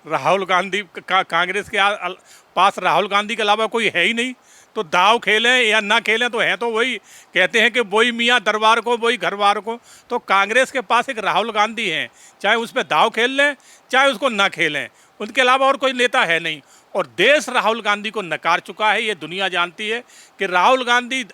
राहुल गांधी कांग्रेस के पास राहुल गांधी के अलावा कोई है ही नहीं। तो दाव खेलें या ना खेलें तो है तो वही, कहते हैं कि वही मियाँ दरबार को वही घरबार को। तो कांग्रेस के पास एक राहुल गांधी हैं, चाहे उस पर दाव खेल लें चाहे उसको ना खेलें, उनके अलावा और कोई नेता है नहीं। और देश राहुल गांधी को नकार चुका है, ये दुनिया जानती है कि राहुल गांधी,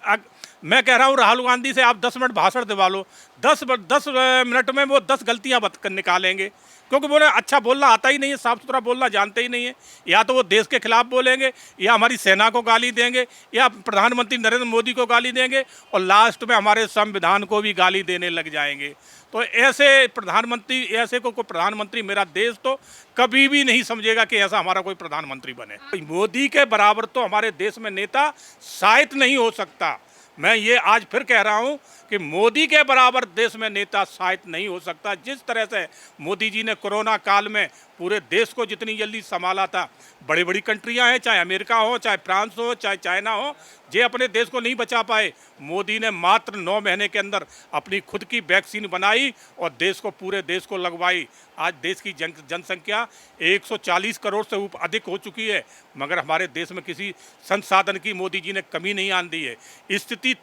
मैं कह रहा हूँ राहुल गांधी से आप 10 मिनट भाषण दिवा लो, 10 मिनट में वो 10 गलतियाँ निकालेंगे, क्योंकि वो अच्छा बोलना आता ही नहीं है, साफ सुथरा बोलना जानते ही नहीं है। या तो वो देश के खिलाफ बोलेंगे, या हमारी सेना को गाली देंगे, या प्रधानमंत्री नरेंद्र मोदी को गाली देंगे, और लास्ट में हमारे संविधान को भी गाली देने लग जाएंगे। तो ऐसे को कोई प्रधानमंत्री मेरा देश तो कभी भी नहीं समझेगा कि ऐसा हमारा कोई प्रधानमंत्री बने। मोदी के बराबर तो हमारे देश में नेता शायद नहीं हो सकता। मैं ये आज फिर कह रहा हूँ कि मोदी के बराबर देश में नेता शायद नहीं हो सकता। जिस तरह से मोदी जी ने कोरोना काल में पूरे देश को जितनी जल्दी संभाला था, बड़ी बड़ी कंट्रियां हैं, चाहे अमेरिका हो, चाहे फ्रांस हो, चाहे चाइना हो, जे अपने देश को नहीं बचा पाए। मोदी ने मात्र 9 महीने के अंदर अपनी खुद की वैक्सीन बनाई और पूरे देश को लगवाई। आज देश की जनसंख्या 140 करोड़ से अधिक हो चुकी है, मगर हमारे देश में किसी संसाधन की मोदी जी ने कमी नहीं आन दी है। स्थिति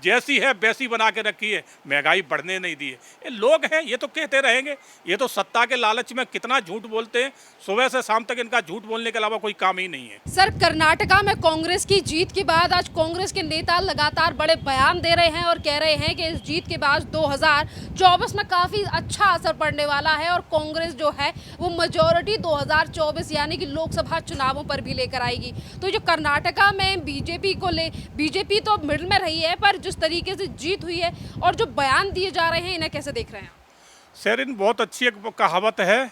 जैसी है वैसी बना के रखी है, महंगाई बढ़ने नहीं दी है। ये लोग हैं, ये तो कहते रहेंगे, ये तो सत्ता के लालच में कितना झूठ बोलते हैं, सुबह से शाम तक इनका झूठ बोलने के अलावा कोई काम ही नहीं है। सर, कर्नाटका में कांग्रेस की जीत के बाद आज कांग्रेस के नेता लगातार बड़े बयान दे रहे हैं और कह रहे हैं कि इस जीत के बाद 2024 में काफी अच्छा असर पड़ने वाला है और कांग्रेस जो है वो मेजॉरिटी 2024 यानी कि लोकसभा चुनावों पर भी लेकर आएगी। तो जो कर्नाटका में बीजेपी तो मिडिल में रही है, पर जिस तरीके से जीत हुई है और जो बयान दिए जा रहे हैं, इन्हें कैसे देख रहे हैं? शेरिन, बहुत अच्छी एक कहावत है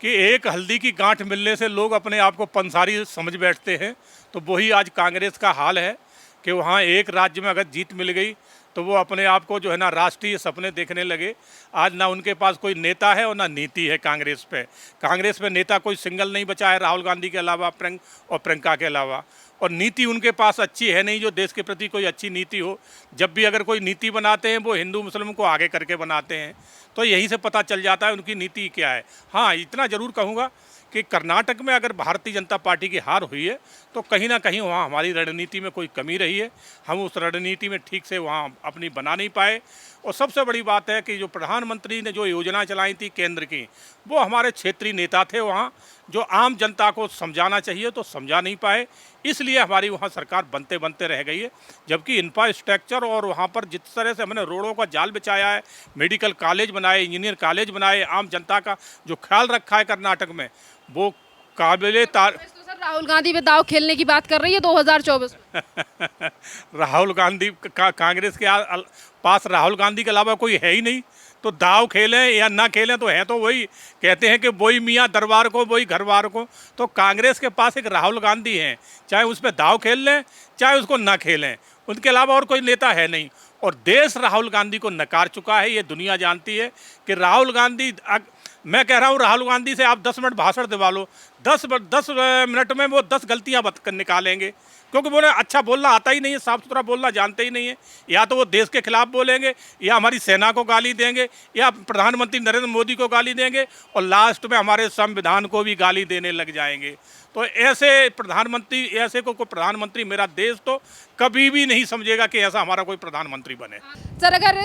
कि एक हल्दी की गांठ मिलने से लोग अपने आप को पंसारी समझ बैठते हैं। तो वही आज कांग्रेस का हाल है कि वहाँ एक राज्य में अगर जीत मिल गई तो वो अपने आप को जो है ना राष्ट्रीय सपने देखने लगे। आज ना उनके पास कोई नेता है और ना नीति है कांग्रेस पे नेता कोई सिंगल नहीं बचा है राहुल गांधी के अलावा, प्रियंका के अलावा। और नीति उनके पास अच्छी है नहीं, जो देश के प्रति कोई अच्छी नीति हो। जब भी अगर कोई नीति बनाते हैं वो हिंदू मुस्लिम को आगे करके बनाते हैं, तो यहीं से पता चल जाता है उनकी नीति क्या है। हाँ, इतना ज़रूर कहूँगा कि कर्नाटक में अगर भारतीय जनता पार्टी की हार हुई है तो कहीं ना कहीं वहाँ हमारी रणनीति में कोई कमी रही है। हम उस रणनीति में ठीक से वहाँ अपनी बना नहीं पाए। और सबसे बड़ी बात है कि जो प्रधानमंत्री ने जो योजना चलाई थी केंद्र की, वो हमारे क्षेत्रीय नेता थे वहाँ, जो आम जनता को समझाना चाहिए तो समझा नहीं पाए, इसलिए हमारी वहाँ सरकार बनते बनते रह गई है। जबकि इंफ्रास्ट्रक्चर और वहाँ पर जिस तरह से हमने रोडों का जाल बिछाया है, मेडिकल कॉलेज बनाए, इंजीनियर कॉलेज बनाए, आम जनता का जो ख्याल रखा है कर्नाटक में, वो सर, राहुल गांधी पे दाव खेलने की बात कर रही है 2024 में। राहुल गांधी कांग्रेस के पास राहुल गांधी के अलावा कोई है ही नहीं। तो दाव खेलें या ना खेलें तो है तो वही, कहते हैं कि वही मियाँ दरबार को वही घरबार को। तो कांग्रेस के पास एक राहुल गांधी हैं, चाहे उस पर दाव खेल लें चाहे उसको ना खेलें, उनके अलावा और कोई नेता है नहीं। और देश राहुल गांधी को नकार चुका है, ये दुनिया जानती है कि राहुल गांधी, मैं कह रहा हूँ राहुल गांधी से आप 10 मिनट भाषण दिवा लो, 10 मिनट में वो 10 गलतियाँ निकालेंगे, क्योंकि वो अच्छा बोलना आता ही नहीं है, साफ सुथरा बोलना जानते ही नहीं है। या तो वो देश के खिलाफ बोलेंगे, या हमारी सेना को गाली देंगे, या प्रधानमंत्री नरेंद्र मोदी को गाली देंगे, और लास्ट में हमारे संविधान को भी गाली देने लग जाएंगे। तो ऐसे को कोई प्रधानमंत्री मेरा देश तो कभी भी नहीं समझेगा कि ऐसा हमारा कोई प्रधानमंत्री बने। सर, अगर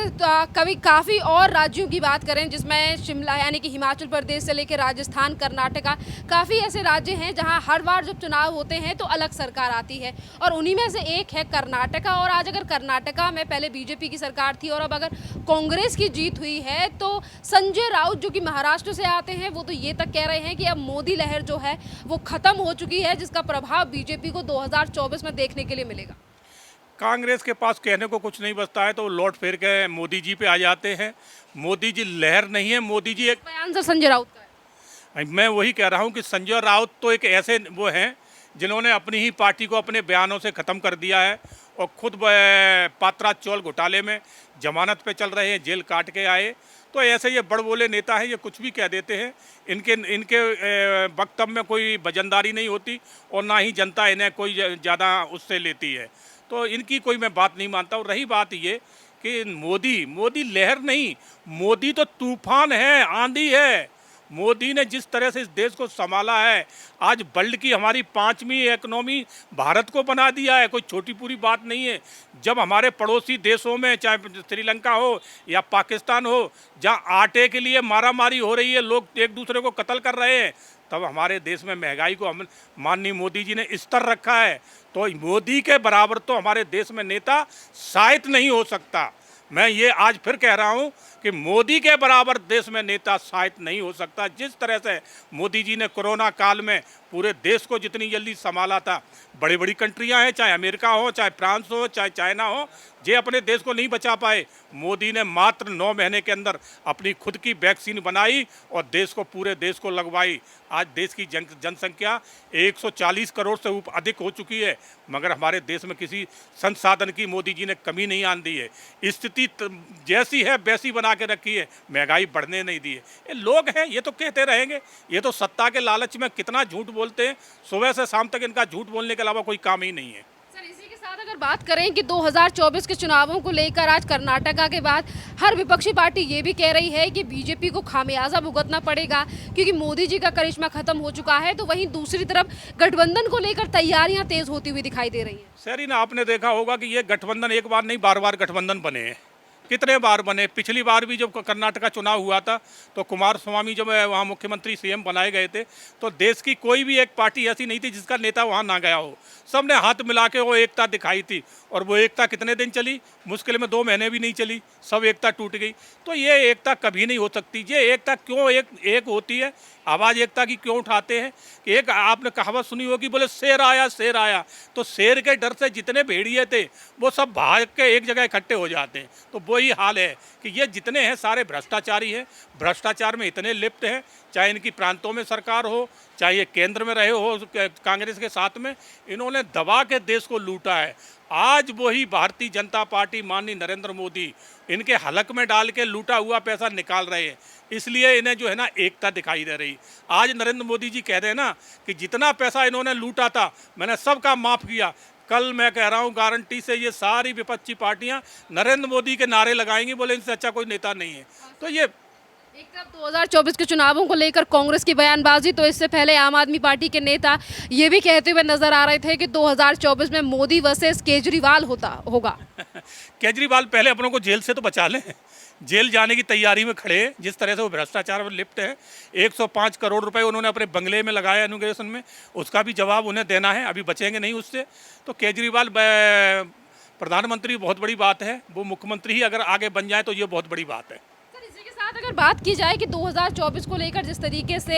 कभी काफ़ी और राज्यों की बात करें, जिसमें शिमला यानी कि हिमाचल प्रदेश से लेकर राजस्थान, कर्नाटका, काफ़ी ऐसे राज्य हैं जहां हर बार जब चुनाव होते हैं तो अलग सरकार आती है, और उन्हीं में से एक है कर्नाटका। और आज अगर कर्नाटका में पहले बीजेपी की सरकार थी और अब अगर कांग्रेस की जीत हुई है, तो संजय राउत जो कि महाराष्ट्र से आते हैं, वो तो ये तक कह रहे हैं कि अब मोदी लहर जो है वो ख़त्म हो चुकी है, जिसका प्रभाव बीजेपी को 2024 में देखने के लिए मिलेगा। कांग्रेस के पास कहने को कुछ नहीं बचता है तो लौट फिर के मोदी जी पे आ जाते हैं। मोदी जी लहर नहीं है, मोदी जी एक बयान सर संजय राउत का है। मैं वही कह रहा हूँ कि संजय राउत तो एक ऐसे वो हैं जिन्होंने अपनी ही पार्टी को अपने बयानों से ख़त्म कर दिया है, और खुद पात्रा चौल घोटाले में जमानत पे चल रहे हैं, जेल काट के आए। तो ऐसे ये बड़ बोले नेता हैं, ये कुछ भी कह देते हैं। इनके वक्तव्य में कोई वजनदारी नहीं होती, और ना ही जनता इन्हें कोई ज़्यादा उससे लेती है। तो इनकी कोई मैं बात नहीं मानता। और रही बात ये कि मोदी लहर नहीं, मोदी तो तूफान है, आंधी है। मोदी ने जिस तरह से इस देश को संभाला है, आज वर्ल्ड की हमारी 5वीं इकोनॉमी भारत को बना दिया है, कोई छोटी पूरी बात नहीं है। जब हमारे पड़ोसी देशों में, चाहे श्रीलंका हो या पाकिस्तान हो, जहाँ आटे के लिए मारामारी हो रही है, लोग एक दूसरे को कत्ल कर रहे हैं, तब हमारे देश में महंगाई को हम माननीय मोदी जी ने स्तर रखा है। तो मोदी के बराबर तो हमारे देश में नेता शायद नहीं हो सकता। मैं ये आज फिर कह रहा हूँ कि मोदी के बराबर देश में नेता शायद नहीं हो सकता। जिस तरह से मोदी जी ने कोरोना काल में पूरे देश को जितनी जल्दी संभाला था, बड़ी बड़ी कंट्रियां हैं, चाहे अमेरिका हो, चाहे फ्रांस हो, चाहे चाइना हो, जे अपने देश को नहीं बचा पाए, मोदी ने मात्र 9 महीने के अंदर अपनी खुद की वैक्सीन बनाई और देश को, पूरे देश को लगवाई। आज देश की जनसंख्या 140 करोड़ से अधिक हो चुकी है, मगर हमारे देश में किसी संसाधन की मोदी जी ने कमी नहीं आन दी है। स्थिति जैसी है वैसी बना के रखी है, महंगाई बढ़ने नहीं दी है। ये लोग हैं, ये तो कहते रहेंगे, ये तो सत्ता के लालच में कितना झूठ बोलते हैं, सुबह से शाम तक इनका झूठ बोलने के अलावा कोई काम ही नहीं है। सर, इसी के साथ अगर बात करें कि 2024 के चुनावों को लेकर आज कर्नाटका के बाद हर विपक्षी पार्टी ये भी कह रही है कि बीजेपी को खामियाजा भुगतना पड़ेगा क्योंकि मोदी जी का करिश्मा खत्म हो चुका है, तो वहीं दूसरी तरफ गठबंधन को लेकर तैयारियां तेज होती हुई दिखाई दे रही हैं। सर, आपने देखा होगा कि ये गठबंधन एक बार नहीं, बार बार गठबंधन बने हैं। कितने बार बने? पिछली बार भी जब कर्नाटक का चुनाव हुआ था तो कुमार स्वामी जब वहाँ मुख्यमंत्री सीएम बनाए गए थे, तो देश की कोई भी एक पार्टी ऐसी नहीं थी जिसका नेता वहाँ ना गया हो। सबने हाथ मिला के वो एकता दिखाई थी, और वो एकता कितने दिन चली? मुश्किल में 2 महीने भी नहीं चली, सब एकता टूट गई। तो ये एकता कभी नहीं हो सकती। ये एकता क्यों एक होती है? आवाज़ एकता की क्यों उठाते हैं? कि एक आपने कहावत सुनी होगी, बोले शेर आया शेर आया, तो शेर के डर से जितने भेड़िए थे वो सब भाग के एक जगह इकट्ठे हो जाते हैं। तो वही हाल है कि ये जितने हैं सारे भ्रष्टाचारी हैं, भ्रष्टाचार में इतने लिप्त हैं, चाहे इनकी प्रांतों में सरकार हो, चाहे ये केंद्र में रहे हो कांग्रेस के साथ में, इन्होंने दबा के देश को लूटा है। आज वही भारतीय जनता पार्टी, माननीय नरेंद्र मोदी, इनके हलक में डाल के लूटा हुआ पैसा निकाल रहे हैं, इसलिए इन्हें जो है ना एकता दिखाई दे रही। आज नरेंद्र मोदी जी कह रहे हैं ना कि जितना पैसा इन्होंने लूटा था मैंने सबका माफ़ किया। कल मैं कह रहा हूँ गारंटी से ये सारी विपक्षी पार्टियां नरेंद्र मोदी के नारे लगाएंगी, बोले इनसे अच्छा कोई नेता नहीं है। तो ये एक तरफ 2024 के चुनावों को लेकर कांग्रेस की बयानबाजी, तो इससे पहले आम आदमी पार्टी के नेता ये भी कहते हुए नजर आ रहे थे कि 2024 में मोदी वर्सेस केजरीवाल होगा। केजरीवाल पहले अपनों को जेल से तो बचा लें, जेल जाने की तैयारी में खड़े हैं। जिस तरह से वो भ्रष्टाचार में लिप्त है, 105 करोड़ रुपए उन्होंने अपने बंगले में लगाया इनॉग्रेशन में, उसका भी जवाब उन्हें देना है, अभी बचेंगे नहीं उससे। तो केजरीवाल प्रधानमंत्री बहुत बड़ी बात है, वो मुख्यमंत्री ही अगर आगे बन जाए तो ये बहुत बड़ी बात है। अगर बात की जाए कि 2024 को लेकर जिस तरीके से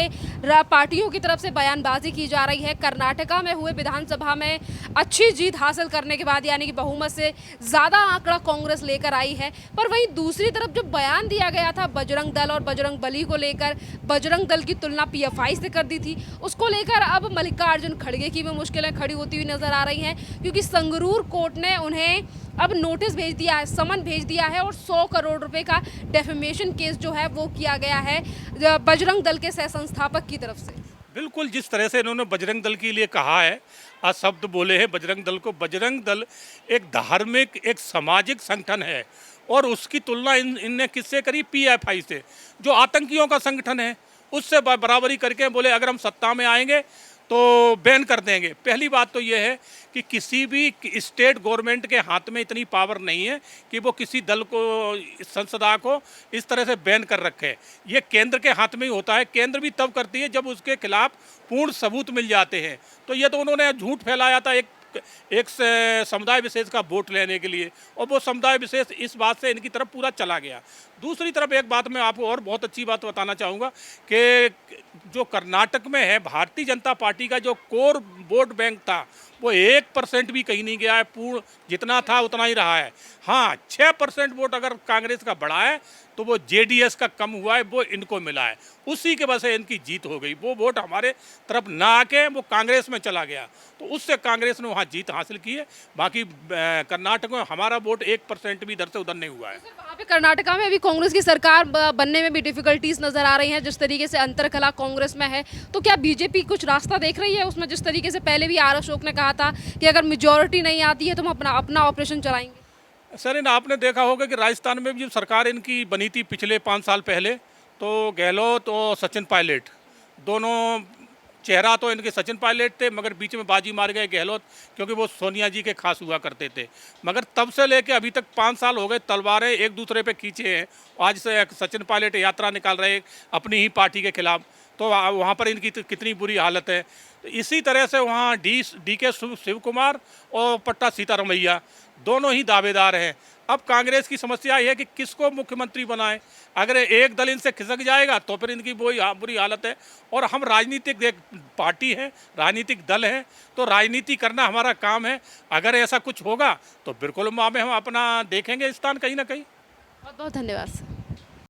पार्टियों की तरफ से बयानबाजी की जा रही है, कर्नाटका में हुए विधानसभा में अच्छी जीत हासिल करने के बाद यानी कि बहुमत से ज़्यादा आंकड़ा कांग्रेस लेकर आई है, पर वहीं दूसरी तरफ जो बयान दिया गया था बजरंग दल और बजरंग बली को लेकर, बजरंग दल की तुलना पीएफआई से कर दी थी, उसको लेकर अब मल्लिकार्जुन खड़गे की भी मुश्किलें खड़ी होती हुई नजर आ रही हैं क्योंकि संगरूर कोर्ट ने उन्हें अब नोटिस भेज दिया है, समन भेज दिया है और 100 करोड़ रुपए का डेफेमेशन केस जो है वो किया गया है बजरंग दल के सह संस्थापक की तरफ से। बिल्कुल, जिस तरह से इन्होंने बजरंग दल के लिए कहा है, आज शब्द बोले हैं बजरंग दल को, बजरंग दल एक धार्मिक, एक सामाजिक संगठन है और उसकी तुलना इनने किससे करी? पीएफआई से, जो आतंकियों का संगठन है, उससे बराबरी करके बोले अगर हम सत्ता में आएंगे तो बैन कर देंगे। पहली बात तो ये है कि किसी भी स्टेट गवर्नमेंट के हाथ में इतनी पावर नहीं है कि वो किसी दल को, संसदा को इस तरह से बैन कर रखे। ये केंद्र के हाथ में ही होता है। केंद्र भी तब करती है जब उसके खिलाफ पूर्ण सबूत मिल जाते हैं। तो ये तो उन्होंने झूठ फैलाया था एक समुदाय विशेष का वोट लेने के लिए, और वो समुदाय विशेष इस बात से इनकी तरफ पूरा चला गया। दूसरी तरफ एक बात मैं आपको और बहुत अच्छी बात बताना चाहूँगा कि जो कर्नाटक में है, भारतीय जनता पार्टी का जो कोर वोट बैंक था वो 1% भी कहीं नहीं गया है, पूर्ण जितना था उतना ही रहा है। हाँ, 6% वोट अगर कांग्रेस का बढ़ा है तो वो जेडीएस का कम हुआ है, वो इनको मिला है, उसी के वजह से इनकी जीत हो गई। वो वोट हमारे तरफ ना आके वो कांग्रेस में चला गया, तो उससे कांग्रेस ने वहाँ जीत हासिल की है। बाकी कर्नाटक में हमारा वोट 1% भी इधर से उधर नहीं हुआ है। वहाँ पे कर्नाटका में अभी कांग्रेस की सरकार बनने में भी डिफिकल्टीज नजर आ रही हैं, जिस तरीके से अंतरकलह कांग्रेस में है। तो क्या बीजेपी कुछ रास्ता देख रही है उसमें? जिस तरीके से पहले भी आर अशोक ने कहा था कि अगर मेजोरिटी नहीं आती है तो हम अपना ऑपरेशन चलाएंगे। सर, आपने देखा होगा कि राजस्थान में जब सरकार इनकी बनी थी पिछले 5 साल पहले, तो गहलोत और सचिन पायलट दोनों, चेहरा तो इनके सचिन पायलट थे मगर बीच में बाजी मार गए गहलोत, क्योंकि वो सोनिया जी के खास हुआ करते थे। मगर तब से लेके अभी तक 5 साल हो गए तलवारें एक दूसरे पे खींचे हैं। आज से सचिन पायलट यात्रा निकाल रहे हैं अपनी ही पार्टी के खिलाफ, तो वहाँ पर इनकी कितनी बुरी हालत है। तो इसी तरह से वहाँ डी के शिव कुमार और पट्टा सीतारमैया दोनों ही दावेदार हैं। अब कांग्रेस की समस्या ये है कि किसको मुख्यमंत्री बनाए। अगर एक दल इनसे खिसक जाएगा तो फिर इनकी बुरी हालत है। और हम राजनीतिक एक पार्टी है, राजनीतिक दल है, तो राजनीति करना हमारा काम है। अगर ऐसा कुछ होगा तो बिल्कुल हम अपना देखेंगे स्थान कहीं ना कहीं। बहुत बहुत धन्यवाद सर।